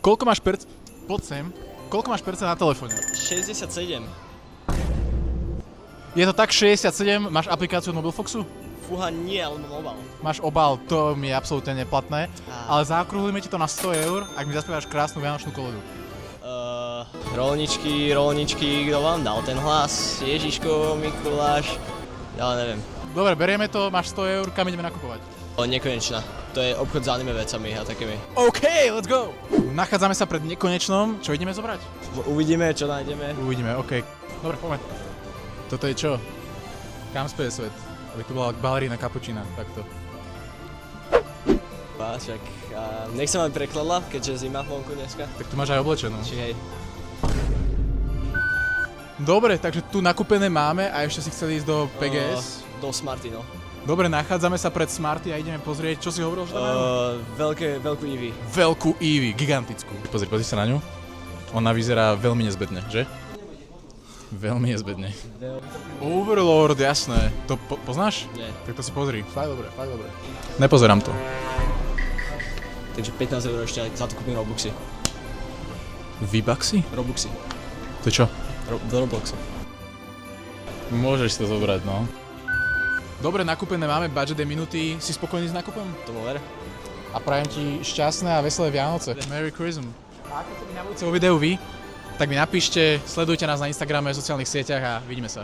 Koľko máš percent... Poď sem. Koľko máš percent na telefóne? 67. Je to tak 67, máš aplikáciu od Mobilefoxu? Fúha, nie, ale mám obal. Máš obal, to mi je absolútne neplatné, ale zaokrúhlime ti to na 100 eur, ak mi zaspievaš krásnu vianočnú koledu. Rolničky, kto vám dal ten hlas? Ježiško, Mikuláš, ja neviem. Dobre, berieme to, máš 100 eur, kam ideme nakupovať? Nekonečná. To je obchod s anime vecami a takými. OK, let's go! Nachádzame sa pred nekonečnom, čo ideme zobrať? Uvidíme, čo nájdeme. Uvidíme, OK. Dobre, poďme. Toto je čo? Kam speje svet? Aby tu bola balerína kapučina, takto. Však, nech sa ma prekladla, keďže zima vonku dneska. Tak tu máš aj oblečenú. Či hej. Dobre, takže tu nakúpené máme a ešte si chceli ísť do PGS? Do Smarty, no. Dobre, nachádzame sa pred Smarty a ideme pozrieť, čo si hovoril, že tam majú? Veľkú Eevee. Veľkú Eevee, gigantickú. Pozri sa na ňu. Ona vyzerá veľmi nezbedne, že? Veľmi nezbedne. Overlord, jasné. To poznáš? Nie. Tak to si pozri. Fakt dobre. Nepozerám to. Takže 15 eur ešte za to kúpim Robuxy. V-Bucksy? Robuxy. To je čo? Do Robloxu. Môžeš to zobrať, no. Dobre, nakúpené máme, budget je minúty. Si spokojný s nákupom? Tomu ver. A prajem ti šťastné a veselé Vianoce. Merry Christmas. A ako to mi na budúce vo videu vy, tak mi napíšte, sledujte nás na Instagrame, sociálnych sieťach a vidíme sa.